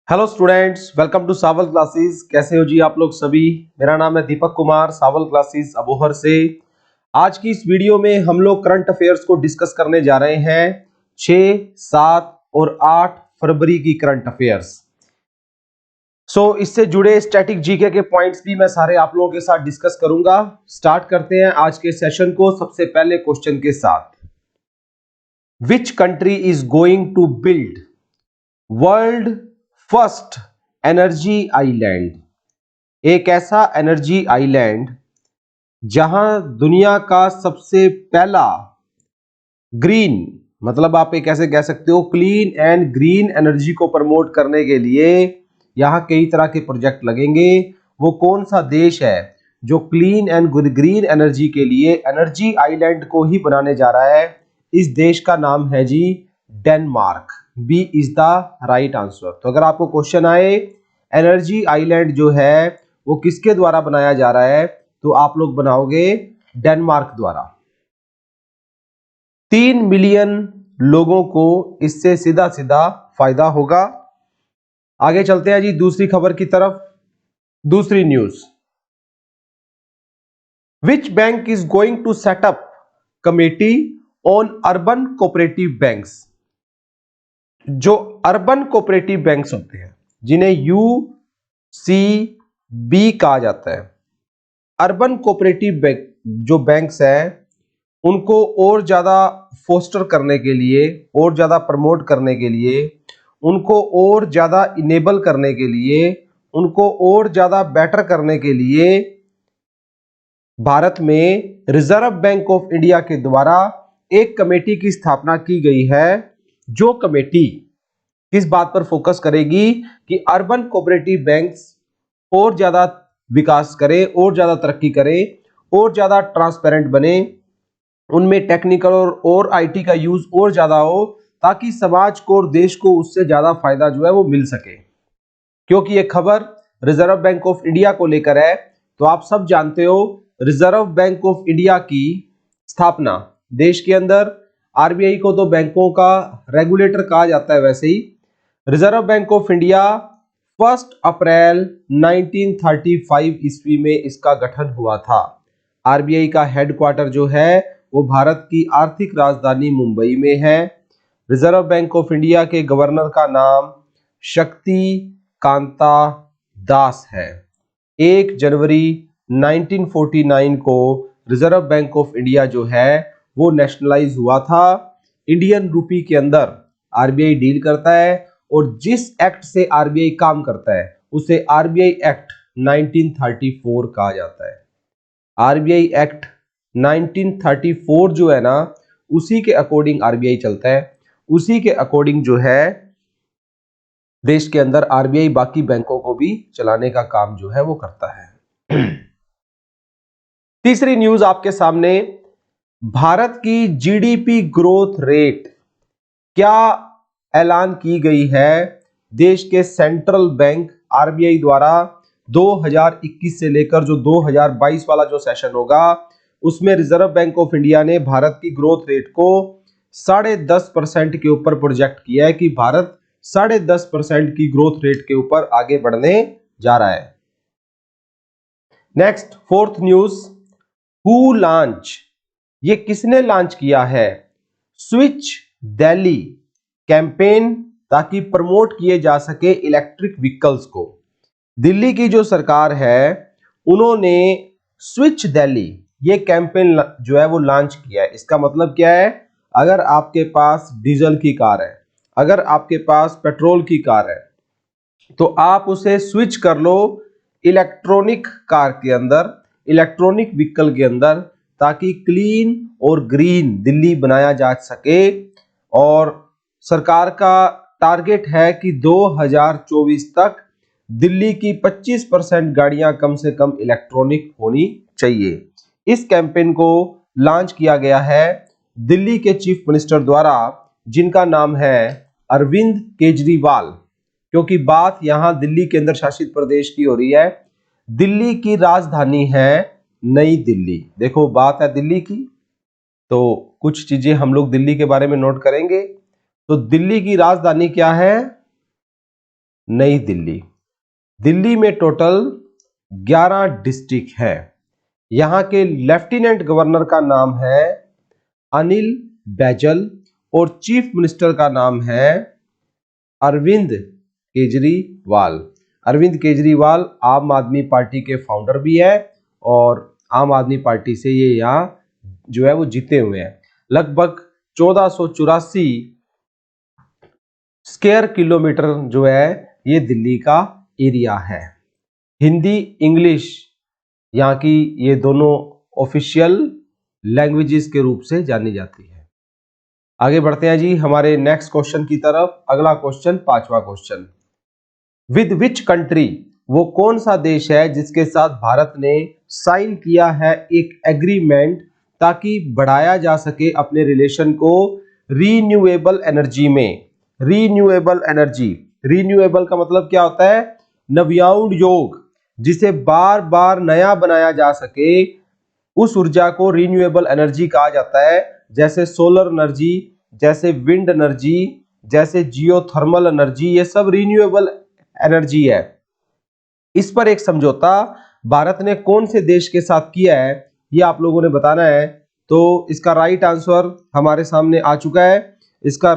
Hello students, welcome to Saval classes. कैसे हो जी आप लोग सभी। मेरा नाम है दीपक कुमार, सावल क्लासेस अबोहर से। आज की इस वीडियो में हम लोग करंट अफेयर्स को डिस्कस करने जा रहे हैं। 6, 7 और 8 फरवरी की करंट अफेयर्स। इससे जुड़े स्टैटिक जीके के पॉइंट्स भी मैं सारे आप लोगों के साथ डिस्कस करूंगा। स्टार्ट करते हैं आज के सेशन को सबसे पहले क्वेश्चन के साथ। Which country is going to build world first energy island? एक ऐसा एनर्जी आइलैंड जहां दुनिया का सबसे पहला ग्रीन, मतलब आप एक ऐसे कह सकते हो क्लीन एंड ग्रीन एनर्जी को प्रमोट करने के लिए यहां कई तरह के प्रोजेक्ट लगेंगे। वो कौन सा देश है जो क्लीन एंड ग्रीन एनर्जी के लिए एनर्जी आइलैंड को ही बनाने जा रहा है? इस देश का नाम है जी Denmark. B is the right answer. तो अगर आपको क्वेश्चन आए एनर्जी आइलैंड जो है वो किसके द्वारा बनाया जा रहा है, तो आप लोग बनाओगे डेनमार्क द्वारा। 3 मिलियन लोगों को इससे सीधा सीधा फायदा होगा। आगे चलते हैं जी दूसरी खबर की तरफ। दूसरी news, which bank is going to set up committee on urban cooperative banks? जो अर्बन कोऑपरेटिव बैंक्स होते हैं जिन्हें यूसीबी कहा जाता है, अर्बन कोऑपरेटिव बैंक जो बैंक्स हैं उनको और ज्यादा फोस्टर करने के लिए, और ज्यादा प्रमोट करने के लिए, उनको और ज्यादा इनेबल करने के लिए, उनको और ज्यादा बेटर करने के लिए भारत में रिजर्व बैंक ऑफ इंडिया के द्वारा एक कमेटी की स्थापना की गई है। जो कमेटी किस बात पर फोकस करेगी कि अर्बन कोऑपरेटिव बैंक्स और ज्यादा विकास करें, और ज्यादा तरक्की करें, और ज्यादा ट्रांसपेरेंट बने, उनमें टेक्निकल और आईटी का यूज और ज्यादा हो, ताकि समाज को और देश को उससे ज्यादा फायदा जो है वो मिल सके। क्योंकि ये खबर रिजर्व बैंक ऑफ इंडिया को लेकर है। तो आप सब जानते हो रिजर्व बैंक ऑफ इंडिया की स्थापना देश के अंदर, आरबीआई को तो बैंकों का रेगुलेटर कहा जाता है, वैसे ही रिजर्व बैंक ऑफ इंडिया 1 अप्रैल 1935 ईस्वी में इसका गठन हुआ था। आरबीआई का हेडक्वार्टर जो है वो भारत की आर्थिक राजधानी मुंबई में है। रिजर्व बैंक ऑफ इंडिया के गवर्नर का नाम शक्ति कांता दास है। 1 जनवरी 1949 को रिजर्व बैंक ऑफ इंडिया जो है वो नेशनलाइज हुआ था। इंडियन रूपी के अंदर आरबीआई डील करता है, और जिस एक्ट से आरबीआई काम करता है उसे आरबीआई एक्ट 1934 कहा जाता है। आरबीआई एक्ट 1934 जो है ना, उसी के अकॉर्डिंग आरबीआई चलता है। उसी के अकॉर्डिंग जो है देश के अंदर आरबीआई बाकी बैंकों को भी चलाने का काम जो है वो करता है। तीसरी न्यूज आपके सामने, भारत की जीडीपी ग्रोथ रेट क्या ऐलान की गई है देश के सेंट्रल बैंक आरबीआई द्वारा? 2021 से लेकर जो 2022 वाला जो सेशन होगा उसमें रिजर्व बैंक ऑफ इंडिया ने भारत की ग्रोथ रेट को 10.5% के ऊपर प्रोजेक्ट किया है कि भारत 10.5% की ग्रोथ रेट के ऊपर आगे बढ़ने जा रहा है। Next fourth news, who launch, ये किसने लॉन्च किया है स्विच दिल्ली कैंपेन, ताकि प्रमोट किए जा सके इलेक्ट्रिक व्हीकल्स को? दिल्ली की जो सरकार है उन्होंने स्विच दिल्ली ये कैंपेन जो है वो लॉन्च किया है। इसका मतलब क्या है, अगर आपके पास डीजल की कार है, अगर आपके पास पेट्रोल की कार है, तो आप उसे स्विच कर लो इलेक्ट्रॉनिक कार के अंदर, इलेक्ट्रॉनिक व्हीकल के अंदर, ताकि क्लीन और ग्रीन दिल्ली बनाया जा सके। और सरकार का टारगेट है कि 2024 तक दिल्ली की 25% गाड़ियां कम से कम इलेक्ट्रॉनिक होनी चाहिए। इस कैंपेन को लॉन्च किया गया है दिल्ली के चीफ मिनिस्टर द्वारा, जिनका नाम है अरविंद केजरीवाल। क्योंकि बात यहां दिल्ली केंद्र शासित प्रदेश की हो रही है, दिल्ली की राजधानी है नई दिल्ली। देखो बात है दिल्ली की, तो कुछ चीजें हम लोग दिल्ली के बारे में नोट करेंगे। तो दिल्ली की राजधानी क्या है? नई दिल्ली। दिल्ली में टोटल 11 डिस्ट्रिक्ट है। यहाँ के लेफ्टिनेंट गवर्नर का नाम है अनिल बैजल और चीफ मिनिस्टर का नाम है अरविंद केजरीवाल। अरविंद केजरीवाल आम आदमी पार्टी के फाउंडर भी है और आम आदमी पार्टी से ये यहाँ जो है वो जीते हुए हैं। लगभग 1484 स्क्वायर किलोमीटर जो है ये दिल्ली का एरिया है। हिंदी इंग्लिश यहाँ की ये दोनों ऑफिशियल लैंग्वेजेस के रूप से जानी जाती है। आगे बढ़ते हैं जी हमारे नेक्स्ट क्वेश्चन की तरफ। अगला क्वेश्चन, पांचवा क्वेश्चन, विद विच कंट्री, वो कौन सा देश है जिसके साथ भारत ने साइन किया है एक एग्रीमेंट ताकि बढ़ाया जा सके अपने रिलेशन को रीन्यूएबल एनर्जी में। रीन्यूएबल एनर्जी, रीन्यूएबल का मतलब क्या होता है? नव्याउण योग, जिसे बार बार नया बनाया जा सके उस ऊर्जा को रीन्यूएबल एनर्जी कहा जाता है। जैसे सोलर एनर्जी, जैसे विंड एनर्जी, जैसे जियोथर्मल एनर्जी, ये सब रीन्यूएबल एनर्जी है। इस पर एक समझौता भारत ने कौन से देश के साथ किया है ये आप लोगों ने बताना है। तो इसका राइट आंसर हमारे सामने आ चुका है। इसका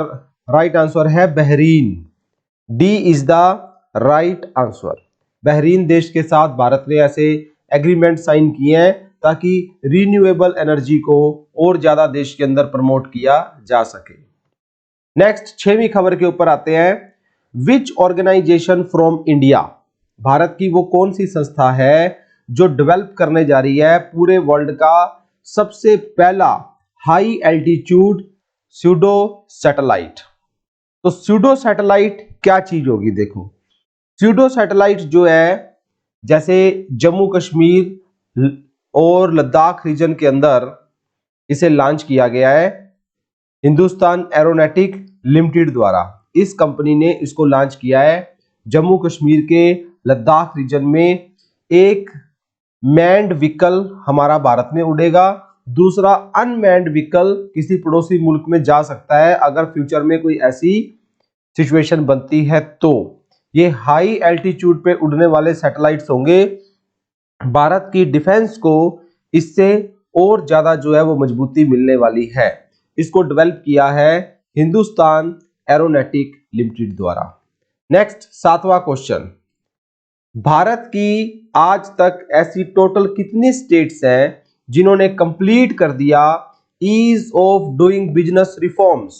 राइट आंसर है Bahrain. D is the right answer. Bahrain देश के साथ भारत ने ऐसे एग्रीमेंट साइन किए हैं ताकि रीन्यूएबल एनर्जी को और ज्यादा देश के अंदर प्रमोट किया जा सके। नेक्स्ट, छठवीं खबर के ऊपर आते हैं। विच ऑर्गेनाइजेशन फ्रॉम इंडिया, भारत की वो कौन सी संस्था है जो डेवलप करने जा रही है पूरे वर्ल्ड का सबसे पहला हाई एल्टीट्यूड स्यूडो सैटेलाइट। तो स्यूडो सैटेलाइट क्या चीज होगी? देखो, स्यूडो सैटेलाइट जो है, जैसे जम्मू कश्मीर और लद्दाख रीजन के अंदर इसे लॉन्च किया गया है हिंदुस्तान एरोनॉटिक लिमिटेड द्वारा। इस कंपनी ने इसको लॉन्च किया है। जम्मू कश्मीर के लद्दाख रीजन में एक मैन्ड व्हीकल हमारा भारत में उड़ेगा, दूसरा अनमैन्ड व्हीकल किसी पड़ोसी मुल्क में जा सकता है अगर फ्यूचर में कोई ऐसी सिचुएशन बनती है। तो ये हाई एल्टीट्यूड पे उड़ने वाले सैटेलाइट्स होंगे। भारत की डिफेंस को इससे और ज्यादा जो है वो मजबूती मिलने वाली है। इसको डेवलप किया है हिंदुस्तान एरोनॉटिक लिमिटेड द्वारा। नेक्स्ट, सातवां क्वेश्चन, भारत की आज तक ऐसी टोटल कितनी स्टेट्स हैं जिन्होंने कंप्लीट कर दिया ease of doing business reforms?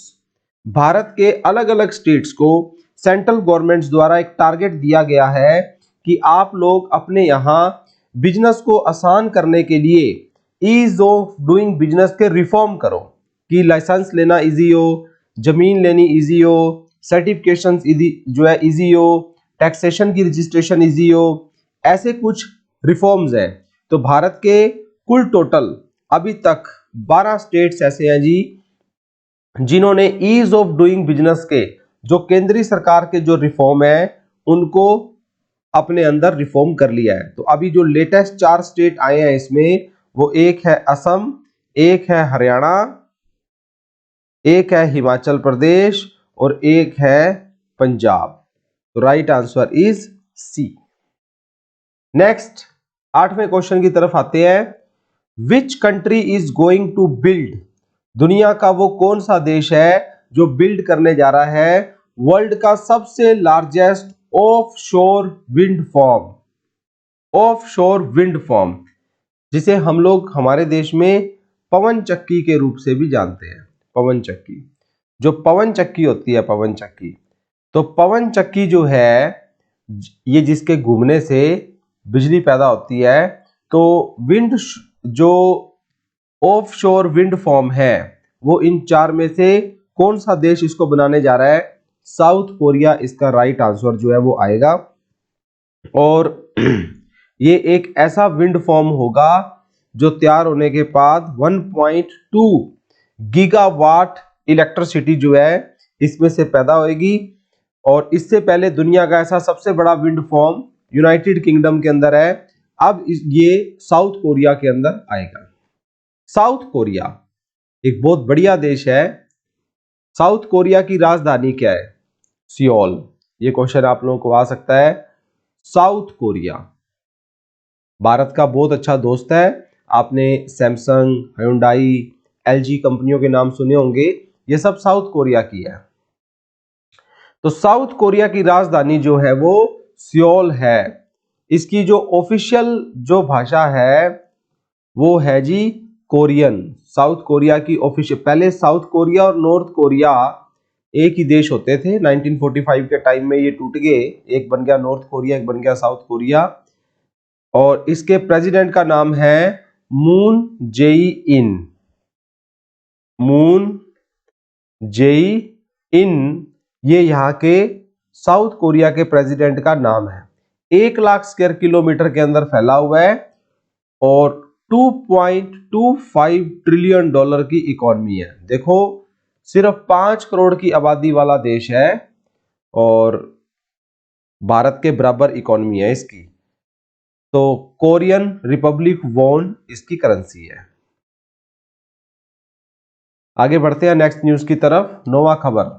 Bharat के अलग अलग स्टेट्स को सेंट्रल गवर्नमेंट्स द्वारा एक टारगेट दिया गया है कि आप लोग अपने यहाँ बिजनेस को आसान करने के लिए ईज ऑफ डूइंग बिजनेस के रिफॉर्म करो कि लाइसेंस लेना इजी हो, जमीन लेनी इजी हो, सर्टिफिकेशन जो है इजी हो, टैक्सेशन की रजिस्ट्रेशन इजी हो, ऐसे कुछ रिफॉर्म्स हैं। तो भारत के कुल टोटल अभी तक 12 स्टेट्स ऐसे हैं जी जिन्होंने ईज ऑफ डूइंग बिजनेस के जो केंद्रीय सरकार के जो रिफॉर्म है उनको अपने अंदर रिफॉर्म कर लिया है। तो अभी जो लेटेस्ट 4 स्टेट आए हैं इसमें, वो एक है असम, एक है हरियाणा, एक है हिमाचल प्रदेश और एक है पंजाब। तो right answer is C. Next, 8वें क्वेश्चन की तरफ आते हैं। Which country is going to build, दुनिया का वो कौन सा देश है जो बिल्ड करने जा रहा है वर्ल्ड का सबसे लार्जेस्ट ऑफ शोर विंड फार्म? ऑफ शोर विंड फार्म, जिसे हम लोग हमारे देश में पवन चक्की के रूप से भी जानते हैं। पवन चक्की, जो पवन चक्की होती है, पवन चक्की, तो पवन चक्की जो है ये जिसके घूमने से बिजली पैदा होती है। तो विंड जो ऑफ शोर विंड फार्म है वो इन 4 में से कौन सा देश इसको बनाने जा रहा है? साउथ कोरिया इसका राइट आंसर जो है वो आएगा। और ये एक ऐसा विंड फार्म होगा जो तैयार होने के बाद 1.2 गीगावाट इलेक्ट्रिसिटी जो है इसमें से पैदा होगी। और इससे पहले दुनिया का ऐसा सबसे बड़ा विंड फार्म यूनाइटेड किंगडम के अंदर है। अब ये साउथ कोरिया के अंदर आएगा। साउथ कोरिया एक बहुत बढ़िया देश है। साउथ कोरिया की राजधानी क्या है? सियोल। ये क्वेश्चन आप लोगों को आ सकता है। साउथ कोरिया भारत का बहुत अच्छा दोस्त है। आपने सैमसंग, hyundai, LG कंपनियों के नाम सुने होंगे, ये सब साउथ कोरिया की है। तो साउथ कोरिया की राजधानी जो है वो सियोल है। इसकी जो ऑफिशियल जो भाषा है वो है जी कोरियन। साउथ कोरिया की ऑफिशियल, पहले साउथ कोरिया और नॉर्थ कोरिया एक ही देश होते थे। 1945 के टाइम में ये टूट गए, एक बन गया नॉर्थ कोरिया, एक बन गया साउथ कोरिया। और इसके प्रेसिडेंट का नाम है मून जेई इन। मून जेई इन ये यहाँ के साउथ कोरिया के प्रेसिडेंट का नाम है। 1 लाख स्क्वायर किलोमीटर के अंदर फैला हुआ है और 2.25 ट्रिलियन डॉलर की इकोनॉमी है। देखो, सिर्फ 5 करोड़ की आबादी वाला देश है और भारत के बराबर इकोनॉमी है इसकी। तो कोरियन रिपब्लिक वॉन इसकी करेंसी है। आगे बढ़ते हैं नेक्स्ट न्यूज की तरफ। नोवा खबर,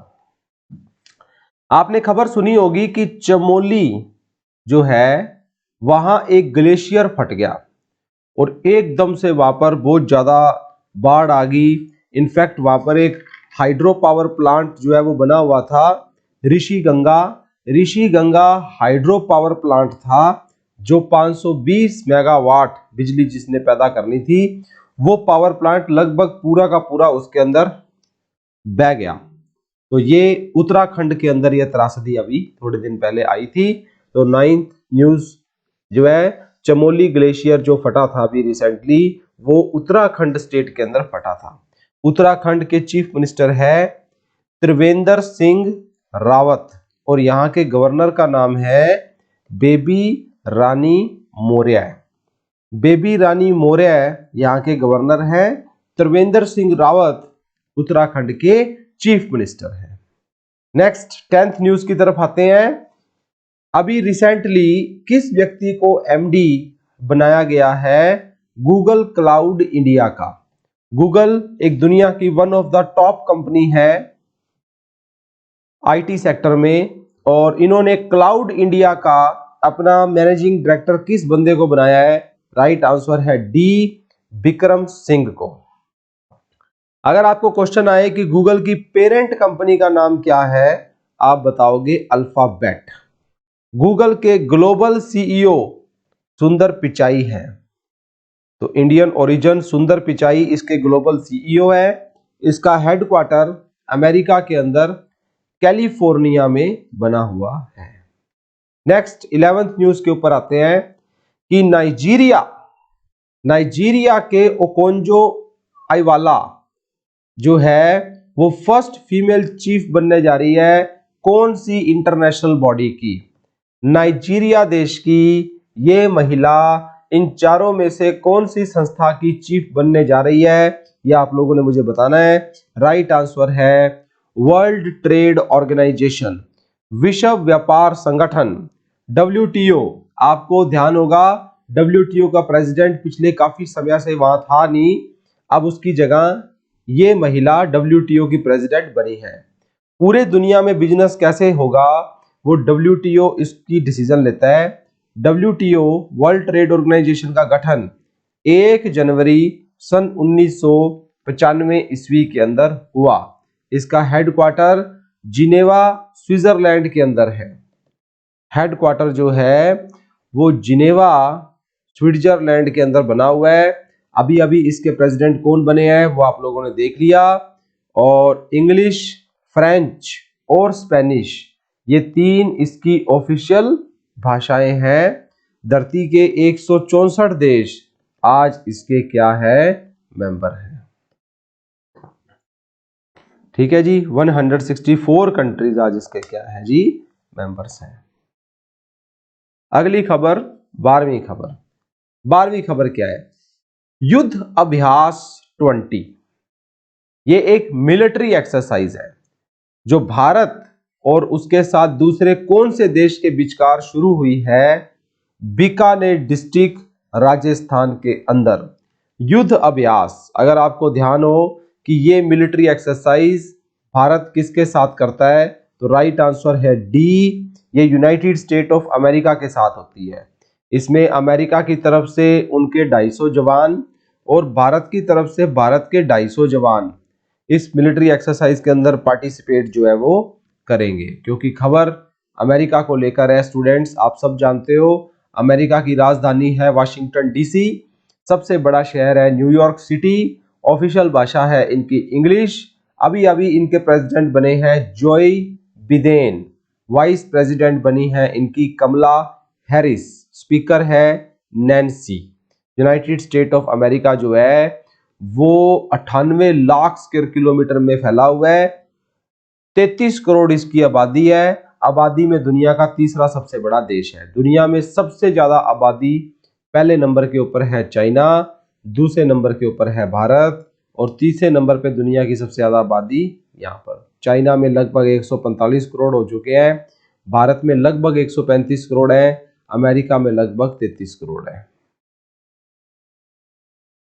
आपने खबर सुनी होगी कि चमोली जो है वहां एक ग्लेशियर फट गया और एकदम से वहां पर बहुत ज्यादा बाढ़ आ गई। इनफैक्ट वहां पर एक हाइड्रो पावर प्लांट जो है वो बना हुआ था, Rishi Ganga hydro power plant था, जो 520 मेगावाट बिजली जिसने पैदा करनी थी, वो पावर प्लांट लगभग पूरा का पूरा उसके अंदर बह गया। तो ये उत्तराखंड के अंदर ये त्रासदी अभी थोड़े दिन पहले आई थी। तो 9th न्यूज जो है, चमोली ग्लेशियर जो फटा था अभी रिसेंटली, वो उत्तराखंड स्टेट के अंदर फटा था। उत्तराखंड के चीफ मिनिस्टर है त्रिवेंद्र सिंह रावत और यहाँ के गवर्नर का नाम है बेबी रानी मौर्य। बेबी रानी मौर्य यहाँ के गवर्नर हैं। त्रिवेंद्र सिंह रावत उत्तराखंड के चीफ मिनिस्टर है। नेक्स्ट 10th न्यूज की तरफ आते हैं। अभी रिसेंटली किस व्यक्ति को एमडी बनाया गया है गूगल क्लाउड इंडिया का? गूगल एक दुनिया की one of the top company है आईटी सेक्टर में, और इन्होंने क्लाउड इंडिया का अपना मैनेजिंग डायरेक्टर किस बंदे को बनाया है? राइट आंसर है डी, बिक्रम सिंह को। अगर आपको क्वेश्चन आए कि गूगल की पेरेंट कंपनी का नाम क्या है, आप बताओगे अल्फाबेट। गूगल के ग्लोबल सीईओ सुंदर पिचाई है। तो इंडियन ओरिजिन सुंदर पिचाई इसके ग्लोबल सीईओ है। इसका हेडक्वार्टर अमेरिका के अंदर कैलिफोर्निया में बना हुआ है। नेक्स्ट 11th न्यूज के ऊपर आते हैं कि नाइजीरिया के ओकोंजो आइवाला जो है वो फर्स्ट फीमेल चीफ बनने जा रही है। कौन सी इंटरनेशनल बॉडी की? नाइजीरिया देश की ये महिला इन चारों में से कौन सी संस्था की चीफ बनने जा रही है, यह आप लोगों ने मुझे बताना है। राइट आंसर है वर्ल्ड ट्रेड ऑर्गेनाइजेशन, विश्व व्यापार संगठन, WTO। आपको ध्यान होगा WTO का प्रेसिडेंट पिछले काफी समय से वहां था नहीं, अब उसकी जगह ये महिला WTO की प्रेसिडेंट बनी है। पूरे दुनिया में बिजनेस कैसे होगा वो WTO इसकी डिसीजन लेता है। WTO वर्ल्ड ट्रेड ऑर्गेनाइजेशन का गठन 1 जनवरी सन 1995 ईस्वी के अंदर हुआ। इसका हेडक्वार्टर जिनेवा स्विट्जरलैंड के अंदर है। हेडक्वार्टर जो है वो जिनेवा स्विट्जरलैंड के अंदर बना हुआ है। अभी अभी इसके प्रेसिडेंट कौन बने हैं वो आप लोगों ने देख लिया। और इंग्लिश, फ्रेंच और स्पेनिश ये 3 इसकी ऑफिशियल भाषाएं हैं। धरती के 164 देश आज इसके क्या है? मेंबर है। ठीक है जी, 164 कंट्रीज आज इसके क्या है जी? मेंबर्स हैं। अगली खबर 12वीं खबर। 12वीं खबर क्या है? युद्ध अभ्यास 20। ये एक मिलिट्री एक्सरसाइज है जो भारत और उसके साथ दूसरे कौन से देश के बीचकार शुरू हुई है? बीकानेर डिस्ट्रिक्ट राजस्थान के अंदर। युद्ध अभ्यास, अगर आपको ध्यान हो कि ये मिलिट्री एक्सरसाइज भारत किसके साथ करता है, तो राइट आंसर है डी, ये यूनाइटेड स्टेट ऑफ अमेरिका के साथ होती है। इसमें अमेरिका की तरफ से उनके 250 जवान और भारत की तरफ से भारत के 250 जवान इस मिलिट्री एक्सरसाइज के अंदर पार्टिसिपेट जो है वो करेंगे, क्योंकि खबर अमेरिका को लेकर है। स्टूडेंट्स, आप सब जानते हो अमेरिका की राजधानी है वाशिंगटन डीसी, सबसे बड़ा शहर है न्यूयॉर्क सिटी, ऑफिशियल भाषा है इनकी इंग्लिश। अभी अभी इनके प्रेसिडेंट बने हैं जोई बिदेन, वाइस प्रेसिडेंट बनी है इनकी कमला हैरिस, स्पीकर है Nancy. United state of America जो है वो 98 लाख स्क्वायर किलोमीटर में फैला हुआ है। 33 करोड़ इसकी आबादी है। आबादी में दुनिया का तीसरा सबसे बड़ा देश है। दुनिया में सबसे ज्यादा आबादी पहले नंबर के ऊपर है चाइना, दूसरे नंबर के ऊपर है भारत और तीसरे नंबर पे दुनिया की सबसे ज्यादा आबादी यहाँ पर चाइना में लगभग 145 करोड़ हो चुके हैं, भारत में लगभग 135 करोड़ है, अमेरिका में लगभग 33 करोड़ है।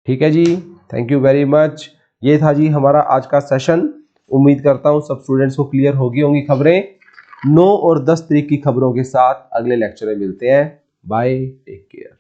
ठीक है जी, थैंक यू वेरी मच। ये था जी हमारा आज का सेशन। उम्मीद करता हूँ सब स्टूडेंट्स को क्लियर होगी होंगी खबरें। 9 और 10 तारीख की खबरों के साथ अगले लेक्चर में मिलते हैं। Bye, take care.